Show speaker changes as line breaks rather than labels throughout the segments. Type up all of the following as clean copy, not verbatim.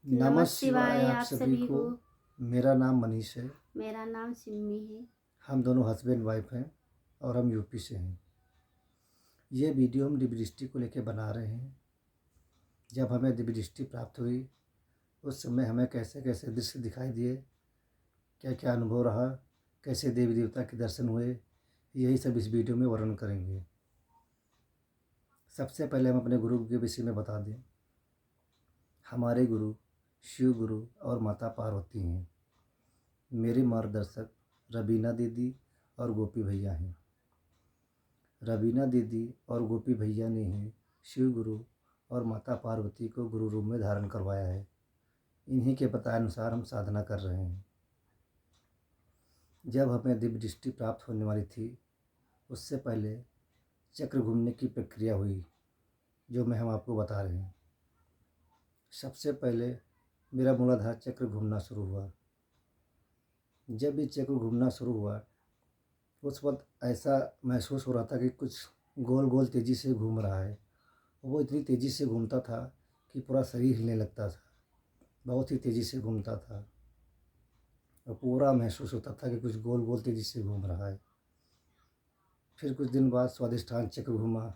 नमः
नमः
शिवाय
शिवाय
आप
आप सभी
सभी
को।
को।
मेरा नाम मनीष है।
मेरा नाम सिम्मी है।
हम दोनों हस्बैंड वाइफ हैं और हम यूपी से हैं। ये वीडियो हम दिव्य दृष्टि को लेकर बना रहे हैं। जब हमें दिव्य दृष्टि प्राप्त हुई उस समय हमें कैसे कैसे दृश्य दिखाई दिए, क्या क्या अनुभव रहा, कैसे देवी देवता के दर्शन हुए, यही सब इस वीडियो में वर्णन करेंगे। सबसे पहले हम अपने गुरु के विषय में बता दें। हमारे गुरु शिव गुरु और माता पार्वती हैं। मेरे मार्गदर्शक रबीना दीदी और गोपी भैया हैं। रबीना दीदी और गोपी भैया ने ही शिव गुरु और माता पार्वती को गुरु रूप में धारण करवाया है। इन्हीं के बतानुसार हम साधना कर रहे हैं। जब हमें दिव्य दृष्टि प्राप्त होने वाली थी उससे पहले चक्र घूमने की प्रक्रिया हुई, जो हम आपको बता रहे हैं। सबसे पहले मेरा मूलाधार चक्र घूमना शुरू हुआ। जब ये चक्र घूमना शुरू हुआ उस वक्त ऐसा महसूस हो रहा था कि कुछ गोल गोल तेज़ी से घूम रहा है। वो इतनी तेज़ी से घूमता था कि पूरा शरीर हिलने लगता था। बहुत ही तेज़ी से घूमता था और पूरा महसूस होता था कि कुछ गोल गोल तेज़ी से घूम रहा है। फिर कुछ दिन बाद स्वादिष्ठान चक्र घूमा,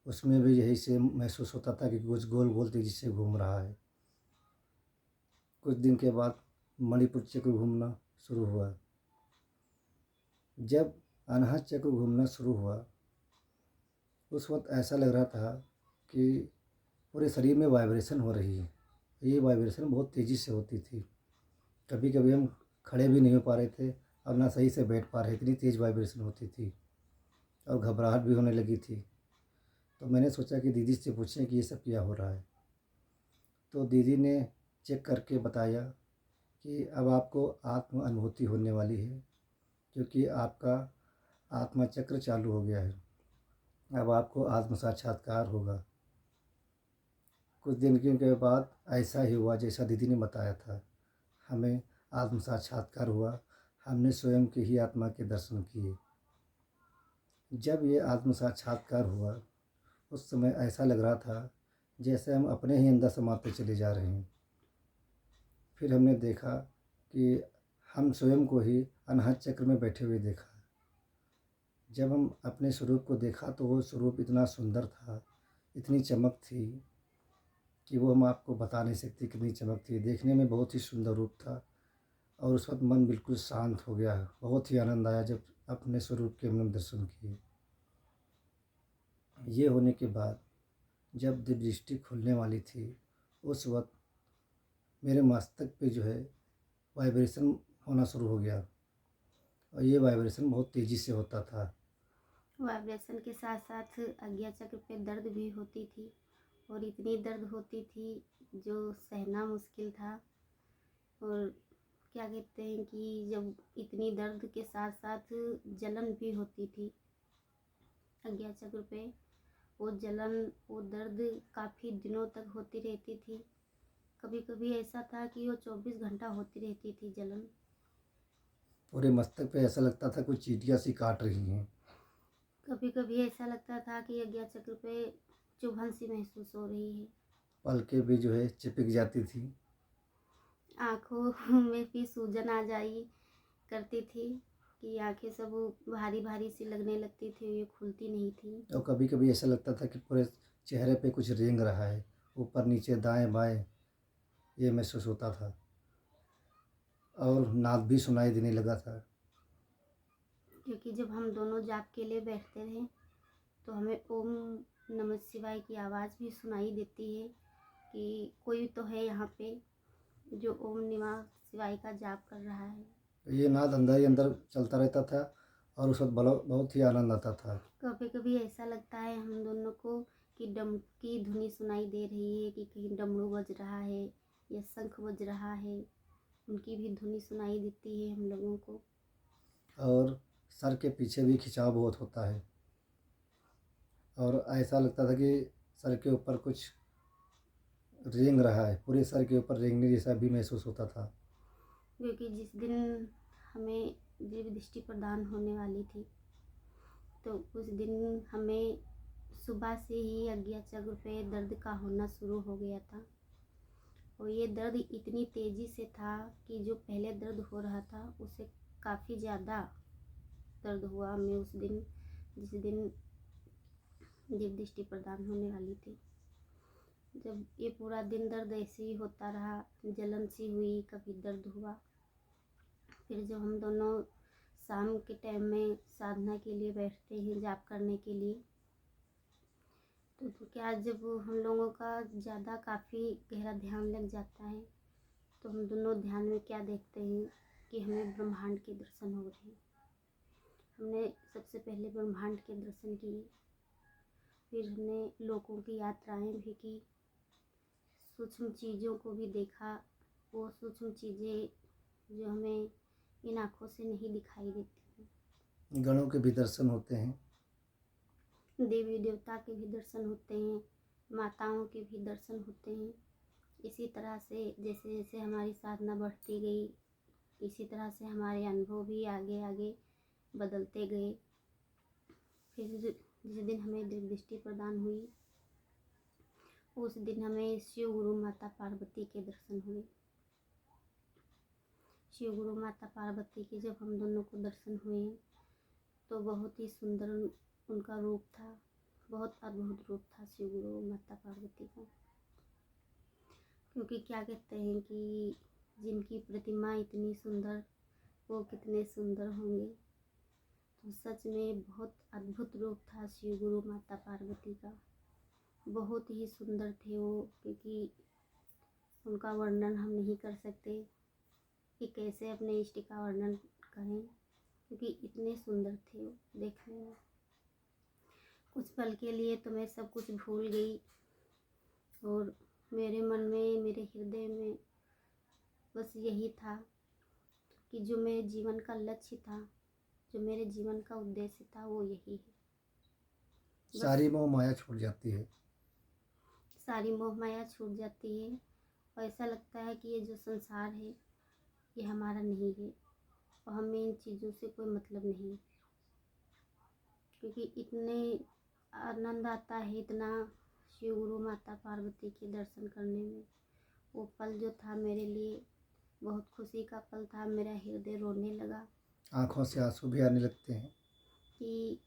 उसमें भी यही सेम महसूस होता था कि कुछ गोल गोल तेज़ी से घूम रहा है। कुछ दिन के बाद मणिपुर चक्र घूमना शुरू हुआ। जब अनाहत चक्र घूमना शुरू हुआ उस वक्त ऐसा लग रहा था कि पूरे शरीर में वाइब्रेशन हो रही है। ये वाइब्रेशन बहुत तेज़ी से होती थी। कभी कभी हम खड़े भी नहीं हो पा रहे थे और ना सही से बैठ पा रहे, इतनी तेज़ वाइब्रेशन होती थी और घबराहट भी होने लगी थी। तो मैंने सोचा कि दीदी से पूछें कि ये सब क्या हो रहा है। तो दीदी ने चेक करके बताया कि अब आपको आत्म अनुभूति होने वाली है, क्योंकि आपका आत्मा चक्र चालू हो गया है। अब आपको आत्म साक्षात्कार होगा। कुछ दिन के बाद ऐसा ही हुआ जैसा दीदी ने बताया था। हमें आत्म साक्षात्कार हुआ। हमने स्वयं के ही आत्मा के दर्शन किए। जब ये आत्म साक्षात्कार हुआ उस समय ऐसा लग रहा था जैसे हम अपने ही अंदर समाते चले जा रहे हैं। फिर हमने देखा कि हम स्वयं को ही अनाहत चक्र में बैठे हुए देखा। जब हम अपने स्वरूप को देखा तो वो स्वरूप इतना सुंदर था, इतनी चमक थी कि वो हम आपको बता नहीं सकते कितनी चमक थी। देखने में बहुत ही सुंदर रूप था और उस वक्त मन बिल्कुल शांत हो गया। बहुत ही आनंद आया जब अपने स्वरूप के हमने दर्शन किए। ये होने के बाद जब दिव्य दृष्टि खुलने वाली थी उस वक्त मेरे मस्तक पे जो है वाइब्रेशन होना शुरू हो गया और ये वाइब्रेशन बहुत तेज़ी से होता था।
वाइब्रेशन के साथ साथ आज्ञा चक्र पे दर्द भी होती थी और इतनी दर्द होती थी जो सहना मुश्किल था। और क्या कहते हैं कि जब इतनी दर्द के साथ साथ जलन भी होती थी आज्ञा चक्र पे, वो जलन वो दर्द काफ़ी दिनों तक होती रहती थी। कभी कभी ऐसा था कि वो 24 घंटा होती रहती थी जलन।
पूरे मस्तक पे ऐसा लगता था कोई चींटियाँ सी काट रही हैं।
कभी कभी ऐसा लगता था कि आज्ञा चक्र पे चुभन सी महसूस हो रही है।
पलकें भी जो है चिपक जाती थी।
आँखों में भी सूजन आ जाई करती थी कि आंखें सब भारी भारी सी लगने लगती थी, ये खुलती नहीं थी।
और कभी कभी ऐसा लगता था कि पूरे चेहरे पे कुछ रेंग रहा है, ऊपर नीचे दाएं बाएं, ये महसूस होता था और नाद भी सुनाई देने लगा था।
क्योंकि जब हम दोनों जाप के लिए बैठते रहे तो हमें ओम नमः शिवाय की आवाज़ भी सुनाई देती है कि कोई तो है यहाँ पे जो ओम नमः शिवाय का जाप कर रहा है।
तो ये नाद अंदर ही अंदर चलता रहता था और उस वक्त बहुत ही आनंद आता था।
कभी कभी ऐसा लगता है हम दोनों को कि डम की धुनी सुनाई दे रही है, कि कहीं डमरू बज रहा है या शंख बज रहा है, उनकी भी धुनी सुनाई देती है हम लोगों को।
और सर के पीछे भी खिंचाव बहुत होता है और ऐसा लगता था कि सर के ऊपर कुछ रेंग रहा है, पूरे सर के ऊपर रेंगने जैसा भी महसूस होता था।
क्योंकि जिस दिन हमें दिव्य दृष्टि प्रदान होने वाली थी तो उस दिन हमें सुबह से ही आज्ञा चक्र पे दर्द का होना शुरू हो गया था और ये दर्द इतनी तेज़ी से था कि जो पहले दर्द हो रहा था उससे काफ़ी ज़्यादा दर्द हुआ हमें उस दिन, जिस दिन दिव्य दृष्टि प्रदान होने वाली थी। जब ये पूरा दिन दर्द ऐसे ही होता रहा, जलन सी हुई, कभी दर्द हुआ। फिर जब हम दोनों शाम के टाइम में साधना के लिए बैठते हैं, जाप करने के लिए, तो क्या जब हम लोगों का ज़्यादा काफ़ी गहरा ध्यान लग जाता है तो हम दोनों ध्यान में क्या देखते हैं कि हमें ब्रह्मांड के दर्शन हो रहे हैं। हमने सबसे पहले ब्रह्मांड के दर्शन किए, फिर हमने लोगों की यात्राएं भी की, सूक्ष्म चीज़ों को भी देखा, वो सूक्ष्म चीज़ें जो हमें इन आँखों से नहीं दिखाई देती हैं।
गणों के भी दर्शन होते हैं,
देवी देवता के भी दर्शन होते हैं, माताओं के भी दर्शन होते हैं। इसी तरह से जैसे जैसे हमारी साधना बढ़ती गई, इसी तरह से हमारे अनुभव भी आगे आगे बदलते गए। फिर जिस दिन हमें दिव्य दृष्टि प्रदान हुई उस दिन हमें शिव गुरु माता पार्वती के दर्शन हुए। शिव गुरु माता पार्वती के जब हम दोनों को दर्शन हुए तो बहुत ही सुंदर उनका रूप था, बहुत अद्भुत रूप था शिव गुरु माता पार्वती का। क्योंकि क्या कहते हैं कि जिनकी प्रतिमा इतनी सुंदर वो कितने सुंदर होंगे। तो सच में बहुत अद्भुत रूप था शिव गुरु माता पार्वती का, बहुत ही सुंदर थे वो, क्योंकि उनका वर्णन हम नहीं कर सकते कि कैसे अपने इष्ट का वर्णन करें, क्योंकि इतने सुंदर थे वो देखने में। कुछ पल के लिए तो मैं सब कुछ भूल गई और मेरे मन में, मेरे हृदय में बस यही था कि जो मेरे जीवन का लक्ष्य था, जो मेरे जीवन का उद्देश्य था, वो यही है।
सारी मोह माया छूट जाती है,
सारी मोह माया छूट जाती है और ऐसा लगता है कि ये जो संसार है ये हमारा नहीं है और हमें इन चीज़ों से कोई मतलब नहीं, क्योंकि इतने आनंद आता है, इतना शिव गुरु माता पार्वती के दर्शन करने में। वो पल जो था मेरे लिए बहुत खुशी का पल था, मेरा हृदय रोने लगा
आँखों से आंसू भी आने लगते हैं।
कि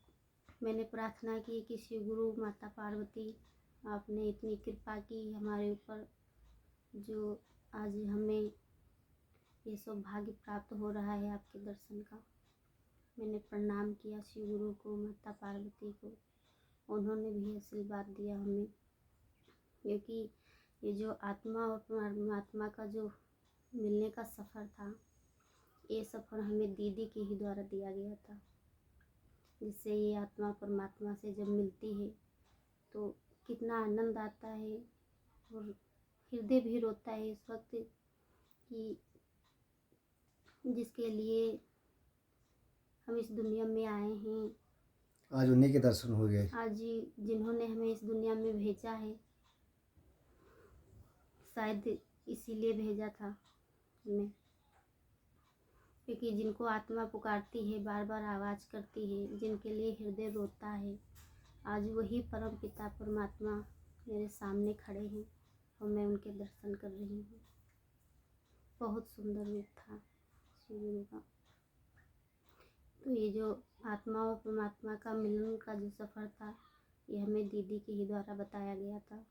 मैंने प्रार्थना की कि शिव गुरु माता पार्वती आपने इतनी कृपा की हमारे ऊपर, जो आज हमें ये सौभाग्य प्राप्त हो रहा है आपके दर्शन का। मैंने प्रणाम किया शिव गुरु को, माता पार्वती को, उन्होंने भी आशीर्वाद दिया हमें, क्योंकि ये जो आत्मा और परमात्मा का जो मिलने का सफ़र था, ये सफ़र हमें दीदी के ही द्वारा दिया गया था। जिससे ये आत्मा परमात्मा से जब मिलती है तो कितना आनंद आता है और हृदय भी रोता है इस वक्त कि जिसके लिए हम इस दुनिया में आए हैं,
आज उन्हीं के दर्शन हो गए।
आज जिन्होंने हमें इस दुनिया में भेजा है, शायद इसीलिए भेजा था हमें, क्योंकि जिनको आत्मा पुकारती है, बार बार आवाज़ करती है, जिनके लिए हृदय रोता है, आज वही परम पिता परमात्मा मेरे सामने खड़े हैं और मैं उनके दर्शन कर रही हूँ। बहुत सुंदर रूप था शिव गुरु का। तो ये जो आत्मा और परमात्मा का मिलन का जो सफ़र था, ये हमें दीदी के ही द्वारा बताया गया था।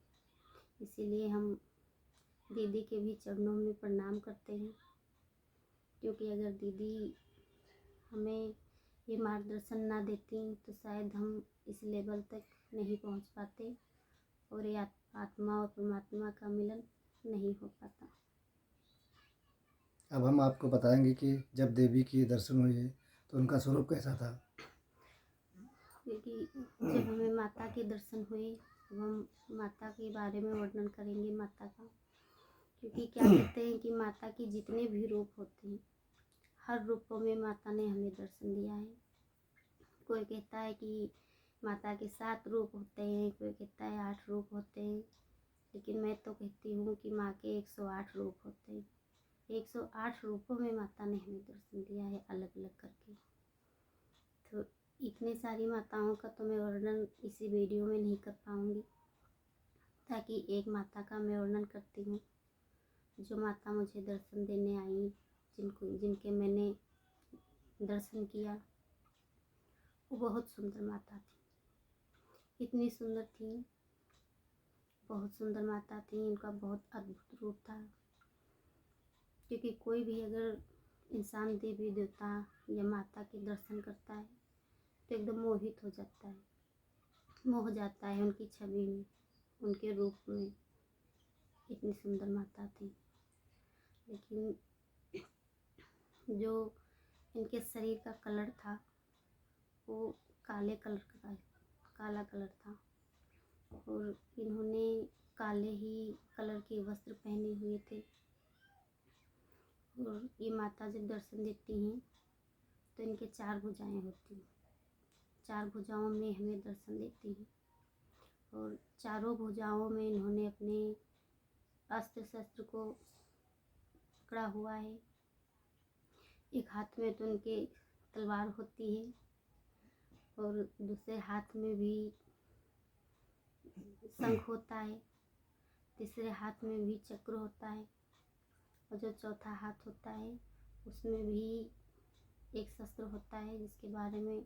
इसीलिए हम दीदी के भी चरणों में प्रणाम करते हैं, क्योंकि अगर दीदी हमें ये मार्गदर्शन ना देती तो शायद हम इस लेवल तक नहीं पहुंच पाते और ये आत्मा और परमात्मा का मिलन नहीं हो पाता।
अब हम आपको बताएंगे कि जब देवी के दर्शन हुए तो उनका स्वरूप कैसा था।
क्योंकि जब हमें माता के दर्शन हुए, अब हम माता के बारे में वर्णन करेंगे माता का, क्योंकि क्या कहते हैं कि माता के जितने भी रूप होते हैं, हर रूपों में माता ने हमें दर्शन दिया है। कोई कहता है कि माता के 7 रूप होते हैं, कोई कहता है 8 रूप होते हैं, लेकिन मैं तो कहती हूँ कि माँ के 108 रूप होते हैं। 108 रूपों में माता ने हमें दर्शन दिया है, अलग अलग करके। तो इतनी सारी माताओं का तो मैं वर्णन इसी वीडियो में नहीं कर पाऊँगी, ताकि एक माता का मैं वर्णन करती हूँ जो माता मुझे दर्शन देने आई, जिनके मैंने दर्शन किया, वो बहुत सुंदर माता थी। इतनी सुंदर थी, बहुत सुंदर माता थी। उनका बहुत अद्भुत रूप था, क्योंकि कोई भी अगर इंसान देवी देवता या माता के दर्शन करता है तो एकदम मोहित हो जाता है, मोह जाता है उनकी छवि में, उनके रूप में। इतनी सुंदर माता थी। लेकिन जो इनके शरीर का कलर था वो काले कलर का, काला कलर था, और इन्होंने काले ही कलर के वस्त्र पहने हुए थे। और ये माता जब दर्शन देती हैं तो इनके 4 भुजाएं होती हैं। 4 भुजाओं में हमें दर्शन देती हैं, और चारों भुजाओं में इन्होंने अपने अस्त्र शस्त्र को पकड़ा हुआ है। एक हाथ में तो उनके तलवार होती है, और दूसरे हाथ में भी शंख होता है, तीसरे हाथ में भी चक्र होता है, और जो चौथा हाथ होता है उसमें भी एक शस्त्र होता है, जिसके बारे में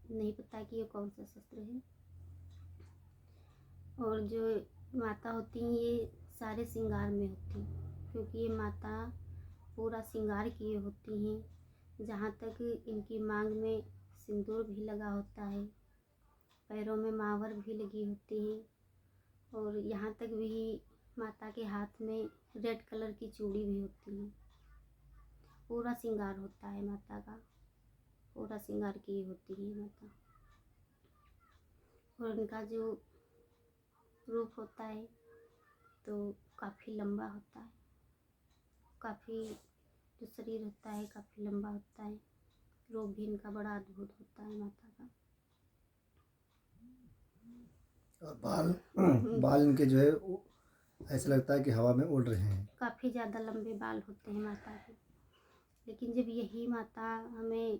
नहीं पता कि ये कौन सा शस्त्र है। और जो माता होती हैं ये सारे श्रृंगार में होती हैं, क्योंकि ये माता पूरा श्रृंगार किए होती हैं। जहाँ तक इनकी मांग में सिंदूर भी लगा होता है, पैरों में मावर भी लगी होती है, और यहाँ तक भी माता के हाथ में रेड कलर की चूड़ी भी होती है। पूरा श्रृंगार होता है माता का, पूरा श्रृंगार की होती है माता। और उनका जो रूप होता है तो काफ़ी लंबा होता है, काफ़ी जो शरीर होता है काफ़ी लंबा होता है। रूप भी इनका बड़ा अद्भुत होता है माता का।
और बाल इनके जो है वो ऐसा लगता है कि हवा में उड़ रहे हैं।
काफ़ी ज़्यादा लंबे बाल होते हैं माता के। लेकिन जब यही माता हमें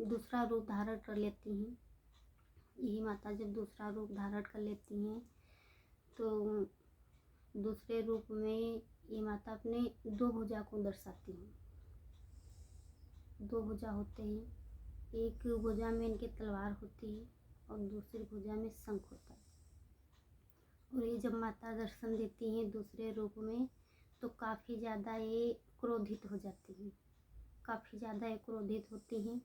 दूसरा रूप धारण कर लेती हैं, यही माता जब दूसरा रूप धारण कर लेती हैं तो दूसरे रूप में ये माता अपने 2 भुजा को दर्शाती हैं। 2 भुजा होते हैं, एक भुजा में इनके तलवार होती है और दूसरी भुजा में शंख होता है। और ये जब माता दर्शन देती हैं दूसरे रूप में तो काफ़ी ज़्यादा ये क्रोधित हो जाती हैं, काफ़ी ज़्यादा ये क्रोधित होती हैं।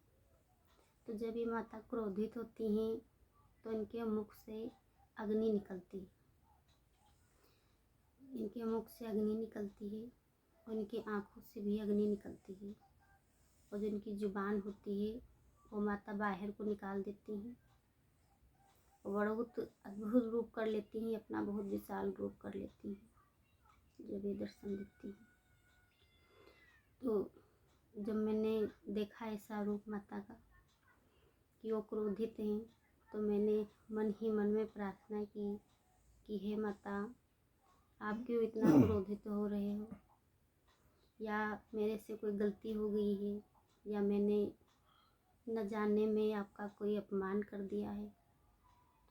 तो जब ये माता क्रोधित होती हैं तो इनके मुख से अग्नि निकलती है, इनके मुख से अग्नि निकलती है, और इनकी आँखों से भी अग्नि निकलती है। और जो इनकी जुबान होती है वो माता बाहर को निकाल देती हैं, बहुत अद्भुत रूप कर लेती हैं, अपना बहुत विशाल रूप कर लेती हैं जब ये दर्शन देती हैं। तो जब मैंने देखा ऐसा रूप माता का कि वो क्रोधित हैं, तो मैंने मन ही मन में प्रार्थना की कि हे माता, आप क्यों इतना क्रोधित हो रहे हो, या मेरे से कोई गलती हो गई है, या मैंने न जाने में आपका कोई अपमान कर दिया है,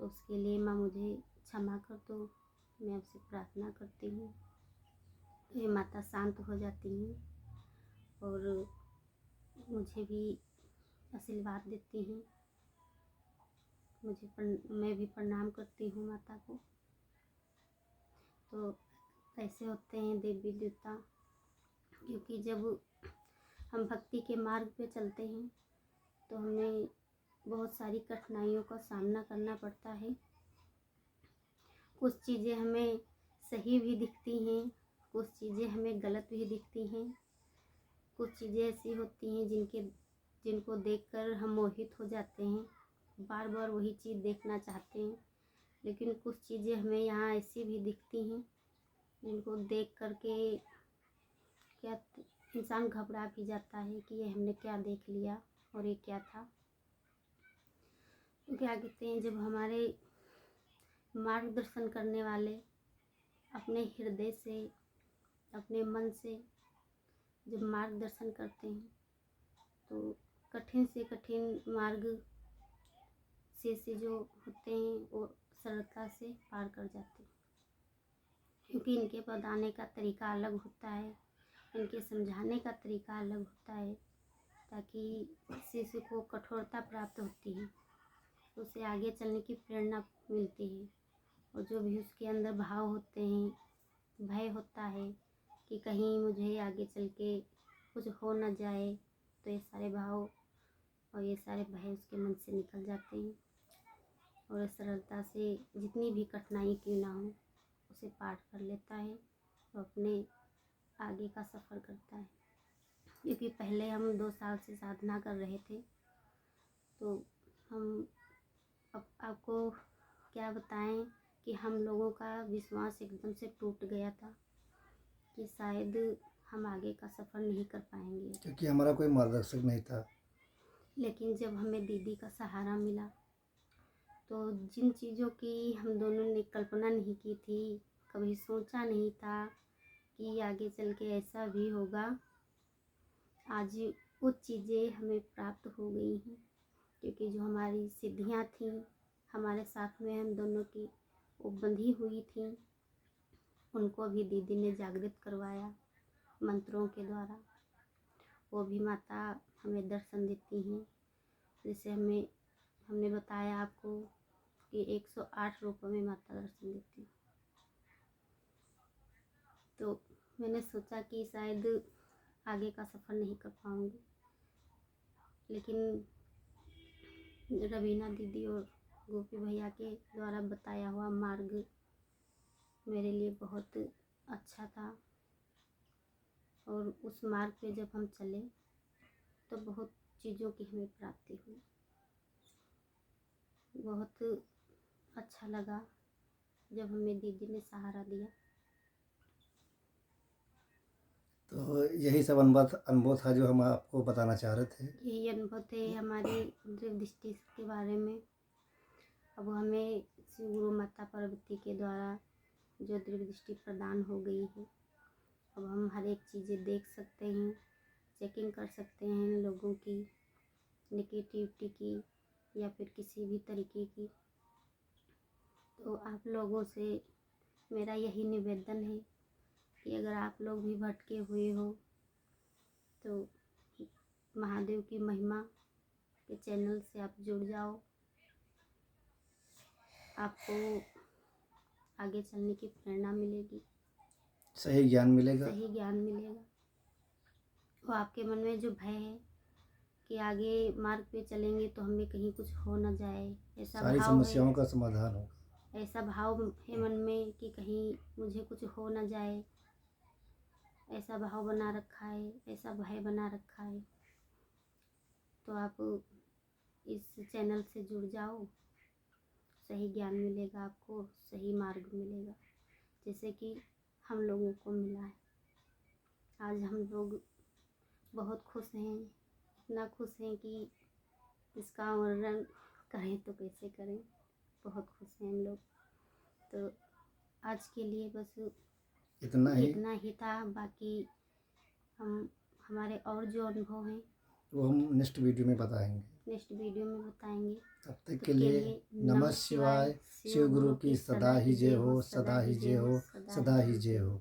तो उसके लिए माँ मुझे क्षमा कर दो, मैं आपसे प्रार्थना करती हूँ। तो ये माता शांत हो जाती हैं और मुझे भी आशीर्वाद देती हैं। मैं भी प्रणाम करती हूँ माता को। तो ऐसे होते हैं देवी देवता, क्योंकि जब हम भक्ति के मार्ग पे चलते हैं तो हमें बहुत सारी कठिनाइयों का सामना करना पड़ता है। कुछ चीज़ें हमें सही भी दिखती हैं, कुछ चीज़ें हमें गलत भी दिखती हैं, कुछ चीज़ें ऐसी होती हैं जिनको देखकर हम मोहित हो जाते हैं, बार बार वही चीज़ देखना चाहते हैं। लेकिन कुछ चीज़ें हमें यहाँ ऐसी भी दिखती हैं जिनको देख कर के क्या इंसान घबरा भी जाता है कि ये हमने क्या देख लिया और ये क्या था। तो क्या कहते हैं, जब हमारे मार्गदर्शन करने वाले अपने हृदय से, अपने मन से जब मार्गदर्शन करते हैं तो कठिन से कठिन मार्ग से जो होते हैं वो सरलता से पार कर जाते हैं, क्योंकि इनके बताने का तरीका अलग होता है, इनके समझाने का तरीका अलग होता है, ताकि शिशु को कठोरता प्राप्त होती है, उसे आगे चलने की प्रेरणा मिलती है। और जो भी उसके अंदर भाव होते हैं, भय होता है कि कहीं मुझे आगे चल के कुछ हो न जाए, तो ये सारे भाव और ये सारे भय उसके मन से निकल जाते हैं और सरलता से जितनी भी कठिनाई क्यों ना हो उसे पार कर लेता है और अपने आगे का सफ़र करता है। क्योंकि पहले हम 2 साल से साधना कर रहे थे, तो हम अब आपको क्या बताएं कि हम लोगों का विश्वास एकदम से टूट गया था कि शायद हम आगे का सफ़र नहीं कर पाएंगे।
क्योंकि हमारा कोई मार्गदर्शक नहीं था।
लेकिन जब हमें दीदी का सहारा मिला, तो जिन चीज़ों की हम दोनों ने कल्पना नहीं की थी, कभी सोचा नहीं था कि आगे चल के ऐसा भी होगा, आज वो चीज़ें हमें प्राप्त हो गई हैं। क्योंकि जो हमारी सिद्धियाँ थीं हमारे साथ में हम दोनों की, वो बंधी हुई थीं, उनको भी दीदी ने जागृत करवाया मंत्रों के द्वारा। वो भी माता हमें दर्शन देती हैं। जैसे हमने बताया आपको कि 108 रूपों में माता दर्शन देती हैं। तो मैंने सोचा कि शायद आगे का सफ़र नहीं कर पाऊँगी, लेकिन रवीना दीदी और गोपी भैया के द्वारा बताया हुआ मार्ग मेरे लिए बहुत अच्छा था। और उस मार्ग पे जब हम चले तो बहुत चीज़ों की हमें प्राप्ति हुई। बहुत अच्छा लगा जब हमें दीदी ने सहारा दिया।
तो यही सब अनुभव था जो हम आपको बताना चाह रहे थे।
यही अनुभव थे हमारी दृष्टि के बारे में। अब हमें श्री गुरु माता पार्वती के द्वारा जो दृष्टि प्रदान हो गई है, अब हम हर एक चीज़ें देख सकते हैं, चेकिंग कर सकते हैं लोगों की नेगेटिविटी की या फिर किसी भी तरीके की। तो आप लोगों से मेरा यही निवेदन है कि अगर आप लोग भी भटके हुए हो तो महादेव की महिमा के चैनल से आप जुड़ जाओ, आपको आगे चलने की प्रेरणा मिलेगी,
सही ज्ञान मिलेगा।
सही ज्ञान मिलेगा। वो आपके मन में जो भय है कि आगे मार्ग पे चलेंगे तो हमें कहीं कुछ हो न जाए, ऐसा
सारी
भाव
समस्याओं
है,
का समाधान होगा।
ऐसा भाव है मन में कि कहीं मुझे कुछ हो न जाए, ऐसा भाव बना रखा है, ऐसा भय बना रखा है, तो आप इस चैनल से जुड़ जाओ, सही ज्ञान मिलेगा आपको, सही मार्ग मिलेगा, जैसे कि हम लोगों को मिला है। आज हम लोग बहुत खुश हैं, इतना खुश हैं कि इसका वर्णन करें तो कैसे करें, बहुत खुश हैं हम लोग। तो आज के लिए बस
इतना
ही था। बाकी हमारे और जो अनुभव हैं
वो हम नेक्स्ट वीडियो में बताएंगे।
नेक्स्ट वीडियो में बताएंगे।
तब तक के लिए नमः शिवाय। शिव गुरु की सदा ही जय हो, सदा ही जय हो, सदा ही जय हो।